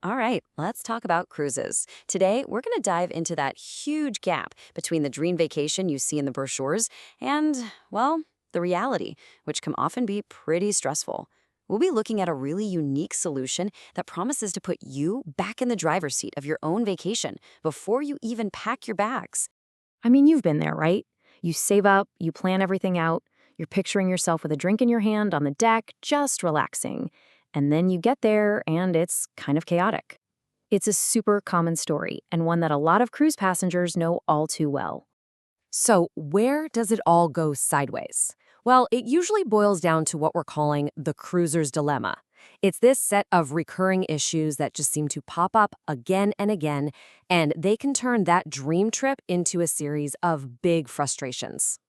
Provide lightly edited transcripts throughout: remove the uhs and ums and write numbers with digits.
All right, let's talk about cruises. Today, we're going to dive into that huge gap between the dream vacation you see in the brochures and, well, the reality, which can often be pretty stressful. We'll be looking at a really unique solution that promises to put you back in the driver's seat of your own vacation before you even pack your bags. I mean, you've been there, right? You save up, you plan everything out, you're picturing yourself with a drink in your hand on the deck, just relaxing. And then you get there and it's kind of chaotic. It's a super common story and one that a lot of cruise passengers know all too well. So, where does it all go sideways? Well, it usually boils down to what we're calling the cruiser's dilemma. It's this set of recurring issues that just seem to pop up again and again, and they can turn that dream trip into a series of big frustrations.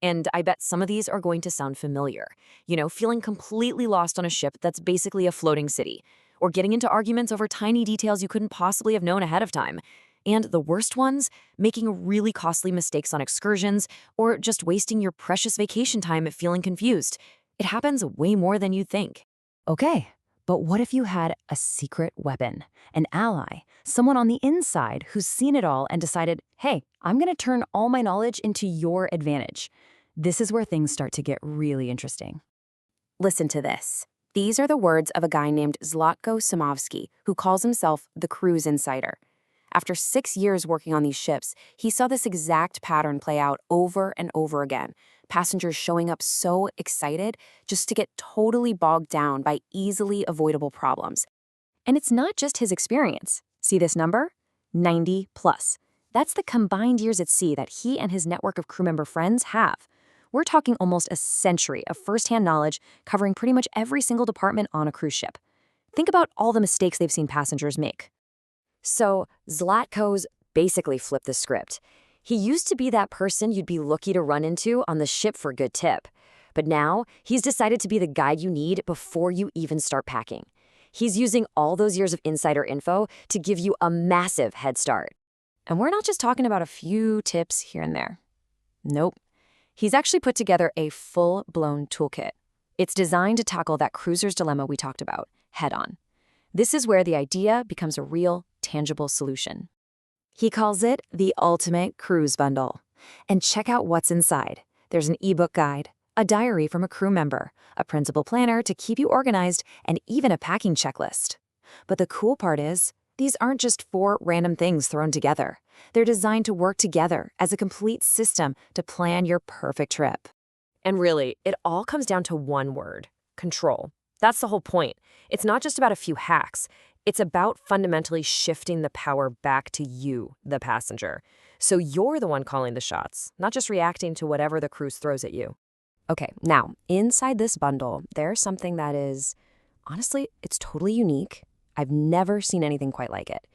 And I bet some of these are going to sound familiar. Feeling completely lost on a ship that's basically a floating city, or getting into arguments over tiny details you couldn't possibly have known ahead of time. And the worst ones, making really costly mistakes on excursions, or just wasting your precious vacation time feeling confused. It happens way more than you think. Okay, but what if you had a secret weapon, an ally, someone on the inside who's seen it all and decided, hey, I'm going to turn all my knowledge into your advantage? This is where things start to get really interesting. Listen to this. These are the words of a guy named Zlatko Simovsky, who calls himself the cruise insider. After 6 years working on these ships, he saw this exact pattern play out over and over again. Passengers showing up so excited just to get totally bogged down by easily avoidable problems. And it's not just his experience. See this number? 90 plus. That's the combined years at sea that he and his network of crew member friends have. We're talking almost a century of firsthand knowledge covering pretty much every single department on a cruise ship. Think about all the mistakes they've seen passengers make. So, Zlatko's basically flipped the script. He used to be that person you'd be lucky to run into on the ship for a good tip. But now, he's decided to be the guide you need before you even start packing. He's using all those years of insider info to give you a massive head start. And we're not just talking about a few tips here and there. Nope. He's actually put together a full-blown toolkit. It's designed to tackle that cruiser's dilemma we talked about, head-on. This is where the idea becomes a real, tangible solution. He calls it the Ultimate Cruise Bundle. And check out what's inside. There's an ebook guide, a diary from a crew member, a printable planner to keep you organized, and even a packing checklist. But the cool part is, these aren't just 4 random things thrown together. They're designed to work together as a complete system to plan your perfect trip. And really, it all comes down to one word: control. That's the whole point. It's not just about a few hacks. It's about fundamentally shifting the power back to you, the passenger. So you're the one calling the shots, not just reacting to whatever the cruise throws at you. Okay, now, inside this bundle, there's something that is, honestly, it's totally unique. I've never seen anything quite like it.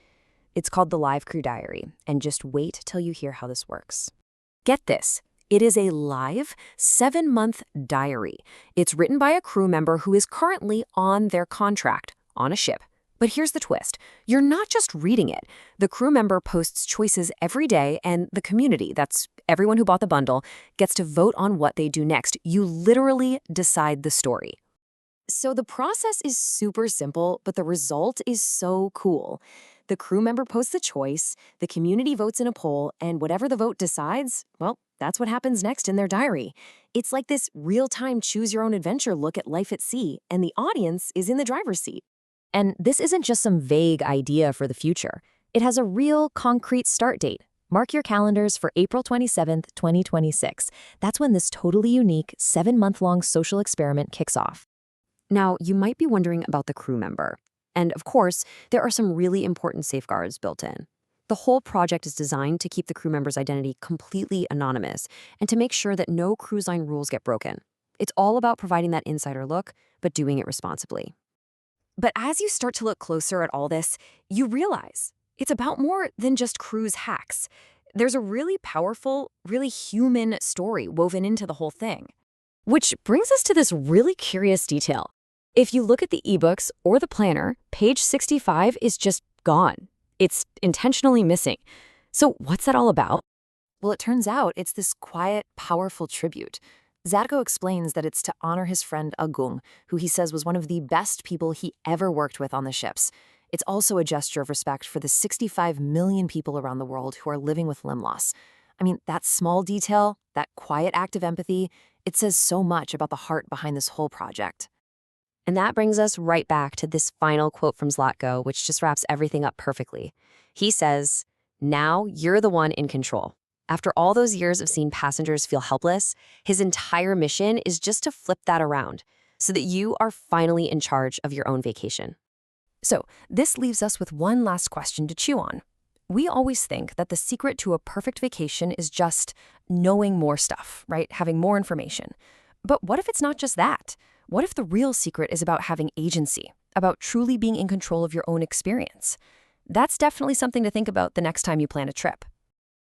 It's called the Live Crew Diary, and just wait till you hear how this works. Get this. It is a live 7-month diary. It's written by a crew member who is currently on their contract on a ship. But here's the twist. You're not just reading it. The crew member posts choices every day, and the community, that's everyone who bought the bundle, gets to vote on what they do next. You literally decide the story. So the process is super simple, but the result is so cool. The crew member posts the choice, the community votes in a poll, and whatever the vote decides, well, that's what happens next in their diary. It's like this real-time choose-your-own-adventure look at life at sea, and the audience is in the driver's seat. And this isn't just some vague idea for the future. It has a real, concrete start date. Mark your calendars for April 27th, 2026. That's when this totally unique 7-month-long social experiment kicks off. Now, you might be wondering about the crew member. And of course, there are some really important safeguards built in. The whole project is designed to keep the crew member's identity completely anonymous and to make sure that no cruise line rules get broken. It's all about providing that insider look, but doing it responsibly. But as you start to look closer at all this, you realize it's about more than just cruise hacks. There's a really powerful, really human story woven into the whole thing. Which brings us to this really curious detail. If you look at the ebooks or the planner, page 65 is just gone. It's intentionally missing. So what's that all about? Well, it turns out it's this quiet, powerful tribute. Zadko explains that it's to honor his friend Agung, who he says was one of the best people he ever worked with on the ships. It's also a gesture of respect for the 65 million people around the world who are living with limb loss. I mean, that small detail, that quiet act of empathy, it says so much about the heart behind this whole project. And that brings us right back to this final quote from Zlatko, which just wraps everything up perfectly. He says, "Now you're the one in control." After all those years of seeing passengers feel helpless, his entire mission is just to flip that around so that you are finally in charge of your own vacation. So, this leaves us with one last question to chew on. We always think that the secret to a perfect vacation is just knowing more stuff, right? Having more information. But what if it's not just that? What if the real secret is about having agency, about truly being in control of your own experience? That's definitely something to think about the next time you plan a trip.